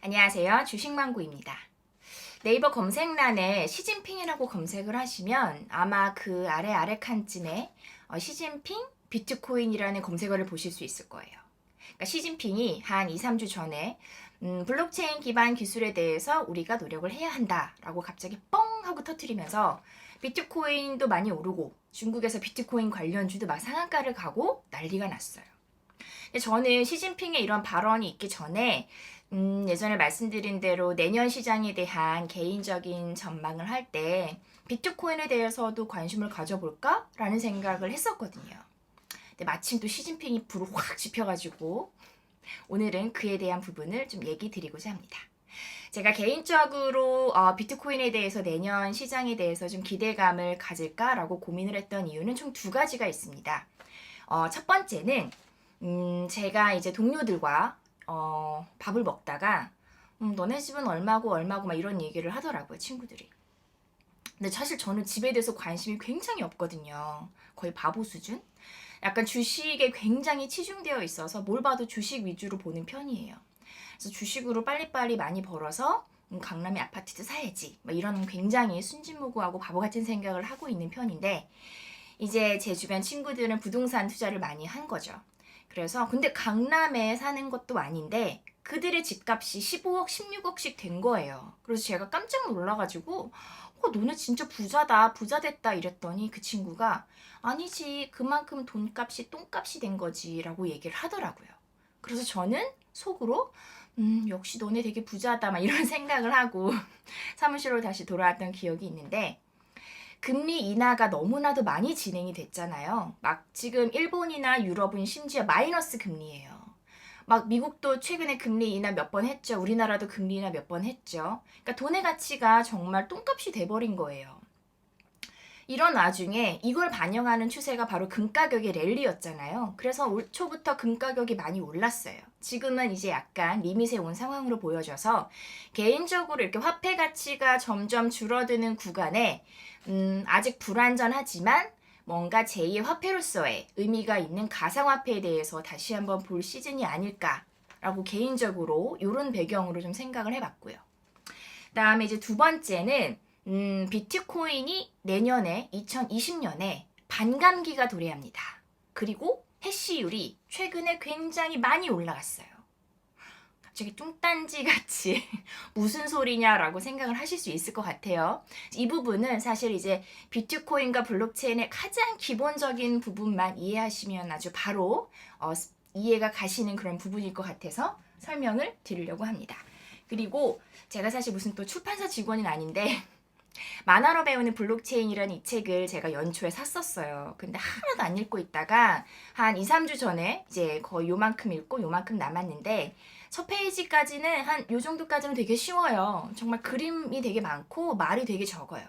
안녕하세요. 주식망구입니다. 네이버 검색란에 시진핑이라고 검색을 하시면 아마 그 아래 칸쯤에 시진핑 비트코인이라는 검색어를 보실 수 있을 거예요. 그러니까 시진핑이 한 2, 3주 전에 블록체인 기반 기술에 대해서 우리가 노력을 해야 한다라고 갑자기 뻥 하고 터뜨리면서 비트코인도 많이 오르고 중국에서 비트코인 관련주도 막 상한가를 가고 난리가 났어요. 근데 저는 시진핑의 이런 발언이 있기 전에 예전에 말씀드린 대로 내년 시장에 대한 개인적인 전망을 할 때 비트코인에 대해서도 관심을 가져볼까? 라는 생각을 했었거든요. 근데 마침 또 시진핑이 불을 확 지펴가지고 오늘은 그에 대한 부분을 좀 얘기 드리고자 합니다. 제가 개인적으로 비트코인에 대해서 내년 시장에 대해서 좀 기대감을 가질까라고 고민을 했던 이유는 총 두 가지가 있습니다. 첫 번째는 제가 이제 동료들과 밥을 먹다가 너네 집은 얼마고 얼마고 막 이런 얘기를 하더라고요, 친구들이. 근데 사실 저는 집에 대해서 관심이 굉장히 없거든요. 거의 바보 수준? 약간 주식에 굉장히 치중되어 있어서 뭘 봐도 주식 위주로 보는 편이에요. 그래서 주식으로 빨리빨리 많이 벌어서 강남에 아파트도 사야지. 막 이런 굉장히 순진무구하고 바보 같은 생각을 하고 있는 편인데 이제 제 주변 친구들은 부동산 투자를 많이 한 거죠. 그래서 근데 강남에 사는 것도 아닌데 그들의 집값이 15억, 16억씩 된 거예요. 그래서 제가 깜짝 놀라가지고 너네 진짜 부자다, 부자 됐다 이랬더니 그 친구가 아니지, 그만큼 돈값이 똥값이 된 거지 라고 얘기를 하더라고요. 그래서 저는 속으로 역시 너네 되게 부자다 막 이런 생각을 하고 사무실로 다시 돌아왔던 기억이 있는데 금리 인하가 너무나도 많이 진행이 됐잖아요. 막 지금 일본이나 유럽은 심지어 마이너스 금리예요. 막 미국도 최근에 금리 인하 몇 번 했죠. 우리나라도 금리 인하 몇 번 했죠. 그러니까 돈의 가치가 정말 똥값이 돼버린 거예요. 이런 와중에 이걸 반영하는 추세가 바로 금 가격의 랠리였잖아요. 그래서 올 초부터 금 가격이 많이 올랐어요. 지금은 이제 약간 리밋에 온 상황으로 보여져서 개인적으로 이렇게 화폐 가치가 점점 줄어드는 구간에 아직 불안전하지만 뭔가 제2의 화폐로서의 의미가 있는 가상화폐에 대해서 다시 한번 볼 시즌이 아닐까라고 개인적으로 이런 배경으로 좀 생각을 해봤고요. 그다음에 이제 두 번째는 비트코인이 내년에 2020년에 반감기가 도래합니다. 그리고 해시율이 최근에 굉장히 많이 올라갔어요. 갑자기 뚱딴지 같이 무슨 소리냐라고 생각을 하실 수 있을 것 같아요. 이 부분은 사실 이제 비트코인과 블록체인의 가장 기본적인 부분만 이해하시면 아주 바로 이해가 가시는 그런 부분일 것 같아서 설명을 드리려고 합니다. 그리고 제가 사실 무슨 또 출판사 직원은 아닌데 만화로 배우는 블록체인이라는 이 책을 제가 연초에 샀었어요. 근데 하나도 안 읽고 있다가 한 2, 3주 전에 이제 거의 요만큼 읽고 요만큼 남았는데 첫 페이지까지는 한 요 정도까지는 되게 쉬워요. 정말 그림이 되게 많고 말이 되게 적어요.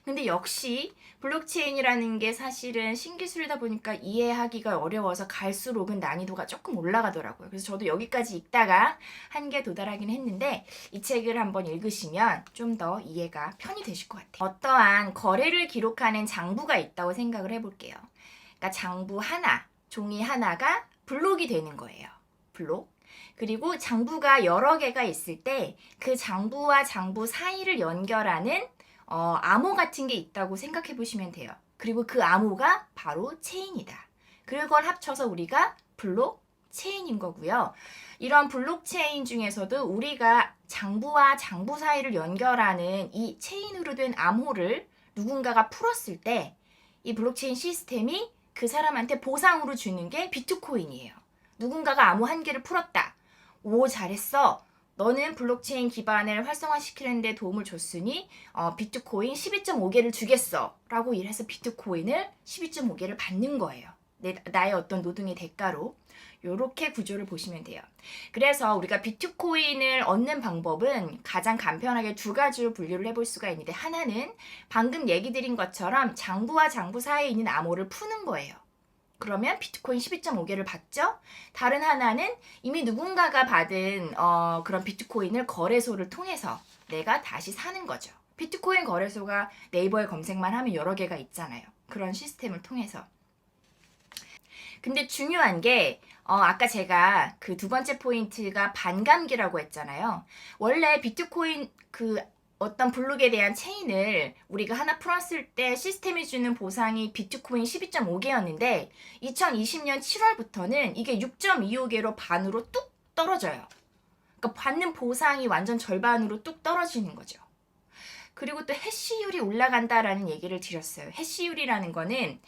근데 역시 블록체인이라는 게 사실은 신기술이다 보니까 이해하기가 어려워서 갈수록은 난이도가 조금 올라가더라고요. 그래서 저도 여기까지 읽다가 한계에 도달하긴 했는데 이 책을 한번 읽으시면 좀 더 이해가 편히 되실 것 같아요. 어떠한 거래를 기록하는 장부가 있다고 생각을 해볼게요. 그러니까 장부 하나, 종이 하나가 블록이 되는 거예요. 블록. 그리고 장부가 여러 개가 있을 때 그 장부와 장부 사이를 연결하는 암호 같은 게 있다고 생각해 보시면 돼요. 그리고 그 암호가 바로 체인이다. 그걸 합쳐서 우리가 블록체인인 거고요. 이런 블록체인 중에서도 우리가 장부와 장부 사이를 연결하는 이 체인으로 된 암호를 누군가가 풀었을 때 이 블록체인 시스템이 그 사람한테 보상으로 주는 게 비트코인이에요. 누군가가 암호 한 개를 풀었다. 오, 잘했어. 너는 블록체인 기반을 활성화시키는 데 도움을 줬으니 비트코인 12.5개를 주겠어 라고 일해서 비트코인을 12.5개를 받는 거예요. 나의 어떤 노동의 대가로. 요렇게 구조를 보시면 돼요. 그래서 우리가 비트코인을 얻는 방법은 가장 간편하게 두 가지로 분류를 해볼 수가 있는데 하나는 방금 얘기 드린 것처럼 장부와 장부 사이에 있는 암호를 푸는 거예요. 그러면 비트코인 12.5개를 받죠. 다른 하나는 이미 누군가가 받은 그런 비트코인을 거래소를 통해서 내가 다시 사는 거죠. 비트코인 거래소가 네이버에 검색만 하면 여러 개가 있잖아요. 그런 시스템을 통해서. 근데 중요한 게 아까 제가 그 두 번째 포인트가 반감기라고 했잖아요. 원래 비트코인 그 어떤 블록에 대한 체인을 우리가 하나 풀었을 때 시스템이 주는 보상이 비트코인 12.5개였는데 2020년 7월부터는 이게 6.25개로 반으로 뚝 떨어져요. 그러니까 받는 보상이 완전 절반으로 뚝 떨어지는 거죠. 그리고 또 해시율이 올라간다라는 얘기를 드렸어요. 해시율이라는 거는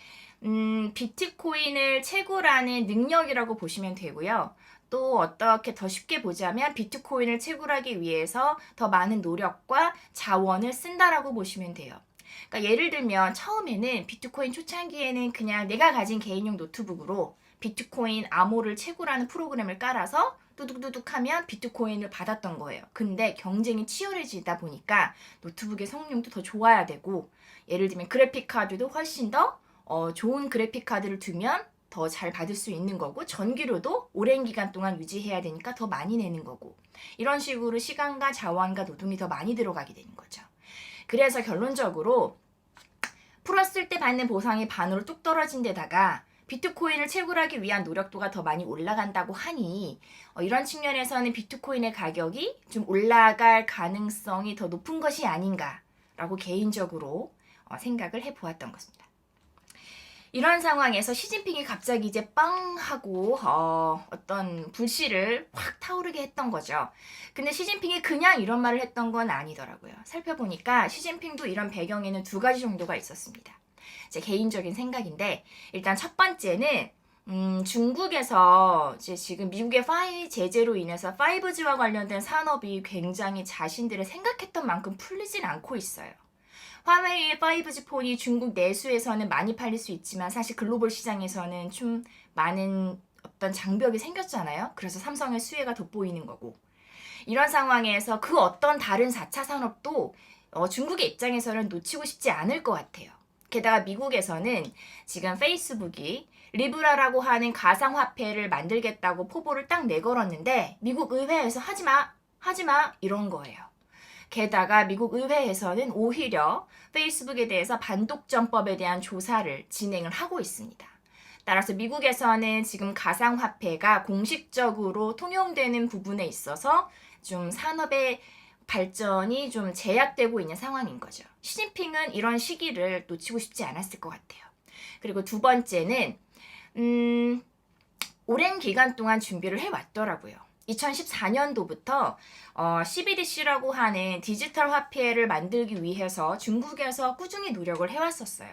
비트코인을 채굴하는 능력이라고 보시면 되고요. 또 어떻게 더 쉽게 보자면 비트코인을 채굴하기 위해서 더 많은 노력과 자원을 쓴다라고 보시면 돼요. 그러니까 예를 들면 처음에는 비트코인 초창기에는 그냥 내가 가진 개인용 노트북으로 비트코인 암호를 채굴하는 프로그램을 깔아서 뚜둑뚜둑 하면 비트코인을 받았던 거예요. 근데 경쟁이 치열해지다 보니까 노트북의 성능도 더 좋아야 되고 예를 들면 그래픽 카드도 훨씬 더 좋은 그래픽 카드를 두면 더 잘 받을 수 있는 거고 전기료도 오랜 기간 동안 유지해야 되니까 더 많이 내는 거고 이런 식으로 시간과 자원과 노동이 더 많이 들어가게 되는 거죠. 그래서 결론적으로 풀었을 때 받는 보상이 반으로 뚝 떨어진 데다가 비트코인을 채굴하기 위한 노력도가 더 많이 올라간다고 하니 이런 측면에서는 비트코인의 가격이 좀 올라갈 가능성이 더 높은 것이 아닌가라고 개인적으로 생각을 해보았던 것입니다. 이런 상황에서 시진핑이 갑자기 이제 빵 하고 어떤 불씨를 확 타오르게 했던 거죠. 근데 시진핑이 그냥 이런 말을 했던 건 아니더라고요. 살펴보니까 시진핑도 이런 배경에는 두 가지 정도가 있었습니다. 제 개인적인 생각인데 일단 첫 번째는 중국에서 이제 지금 미국의 5G 제재로 인해서 5G와 관련된 산업이 굉장히 자신들이 생각했던 만큼 풀리진 않고 있어요. 화웨이의 5G 폰이 중국 내수에서는 많이 팔릴 수 있지만 사실 글로벌 시장에서는 좀 많은 어떤 장벽이 생겼잖아요. 그래서 삼성의 수혜가 돋보이는 거고. 이런 상황에서 그 어떤 다른 4차 산업도 중국의 입장에서는 놓치고 싶지 않을 것 같아요. 게다가 미국에서는 지금 페이스북이 리브라라고 하는 가상화폐를 만들겠다고 포부를 딱 내걸었는데 미국 의회에서 하지마 이런 거예요. 게다가 미국 의회에서는 오히려 페이스북에 대해서 반독점법에 대한 조사를 진행을 하고 있습니다. 따라서 미국에서는 지금 가상화폐가 공식적으로 통용되는 부분에 있어서 좀 산업의 발전이 좀 제약되고 있는 상황인 거죠. 시진핑은 이런 시기를 놓치고 싶지 않았을 것 같아요. 그리고 두 번째는 오랜 기간 동안 준비를 해왔더라고요. 2014년도부터 CBDC라고 하는 디지털 화폐를 만들기 위해서 중국에서 꾸준히 노력을 해왔었어요.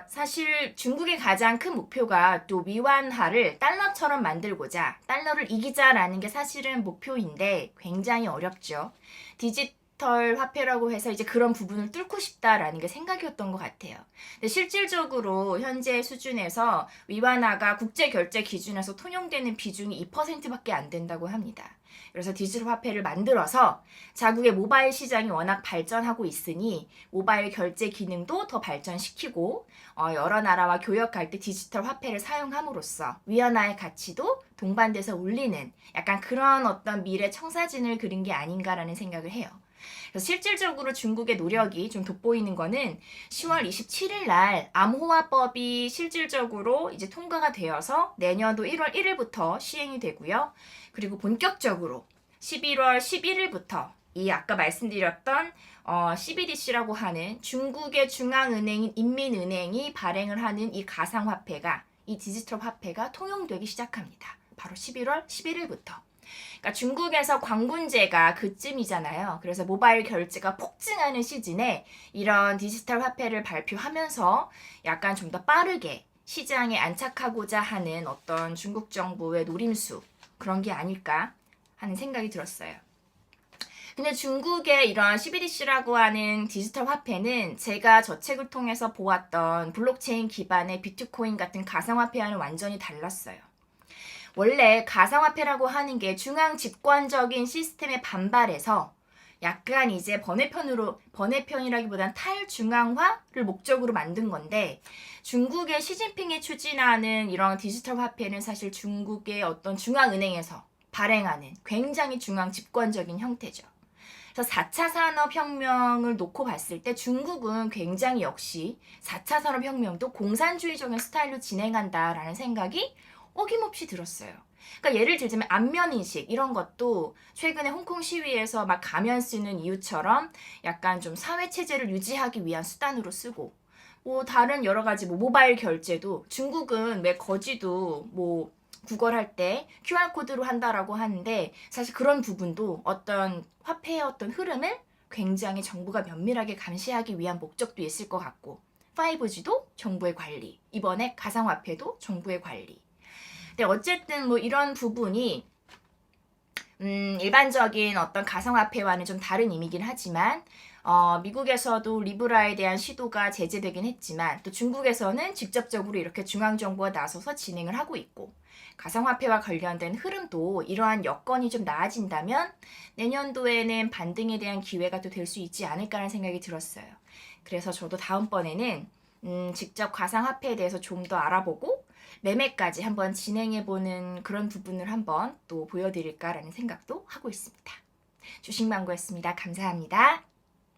사실 중국의 가장 큰 목표가 또 위안화를 달러처럼 만들고자 달러를 이기자라는 게 사실은 목표인데 굉장히 어렵죠. 디지털 화폐라고 해서 이제 그런 부분을 뚫고 싶다라는 게 생각이었던 것 같아요. 근데 실질적으로 현재 수준에서 위안화가 국제 결제 기준에서 통용되는 비중이 2%밖에 안 된다고 합니다. 그래서 디지털 화폐를 만들어서 자국의 모바일 시장이 워낙 발전하고 있으니 모바일 결제 기능도 더 발전시키고 여러 나라와 교역할 때 디지털 화폐를 사용함으로써 위안화의 가치도 동반돼서 올리는 약간 그런 어떤 미래 청사진을 그린 게 아닌가라는 생각을 해요. 그래서 실질적으로 중국의 노력이 좀 돋보이는 거는 10월 27일 날 암호화법이 실질적으로 이제 통과가 되어서 내년도 1월 1일부터 시행이 되고요. 그리고 본격적으로 11월 11일부터 이 아까 말씀드렸던 CBDC라고 하는 중국의 중앙은행인 인민은행이 발행을 하는 이 가상화폐가 이 디지털 화폐가 통용되기 시작합니다. 바로 11월 11일부터. 그러니까 중국에서 광군제가 그쯤이잖아요. 그래서 모바일 결제가 폭증하는 시즌에 이런 디지털 화폐를 발표하면서 약간 좀 더 빠르게 시장에 안착하고자 하는 어떤 중국 정부의 노림수 그런 게 아닐까 하는 생각이 들었어요. 근데 중국의 이런 CBDC라고 하는 디지털 화폐는 제가 저 책을 통해서 보았던 블록체인 기반의 비트코인 같은 가상화폐와는 완전히 달랐어요. 원래 가상화폐라고 하는 게 중앙 집권적인 시스템에 반발해서 약간 이제 번외편이라기보단 탈중앙화를 목적으로 만든 건데 중국의 시진핑이 추진하는 이런 디지털 화폐는 사실 중국의 어떤 중앙은행에서 발행하는 굉장히 중앙 집권적인 형태죠. 그래서 4차 산업혁명을 놓고 봤을 때 중국은 굉장히 역시 4차 산업혁명도 공산주의적인 스타일로 진행한다라는 생각이 어김없이 들었어요. 그러니까 예를 들자면 안면인식 이런 것도 최근에 홍콩 시위에서 막 가면 쓰는 이유처럼 약간 좀 사회 체제를 유지하기 위한 수단으로 쓰고, 뭐 다른 여러 가지 뭐 모바일 결제도 중국은 왜 거지도 뭐 구걸할 때 QR코드로 한다라고 하는데, 사실 그런 부분도 어떤 화폐의 어떤 흐름을 굉장히 정부가 면밀하게 감시하기 위한 목적도 있을 것 같고, 5G도 정부의 관리, 이번에 가상화폐도 정부의 관리. 근데 어쨌든 뭐 이런 부분이 일반적인 어떤 가상화폐와는 좀 다른 의미긴 하지만, 미국에서도 리브라에 대한 시도가 제재되긴 했지만, 또 중국에서는 직접적으로 이렇게 중앙정부가 나서서 진행을 하고 있고, 가상화폐와 관련된 흐름도 이러한 여건이 좀 나아진다면 내년도에는 반등에 대한 기회가 또 될 수 있지 않을까라는 생각이 들었어요. 그래서 저도 다음번에는 직접 가상화폐에 대해서 좀 더 알아보고 매매까지 한번 진행해보는 그런 부분을 한번 또 보여드릴까라는 생각도 하고 있습니다. 주식망고였습니다. 감사합니다.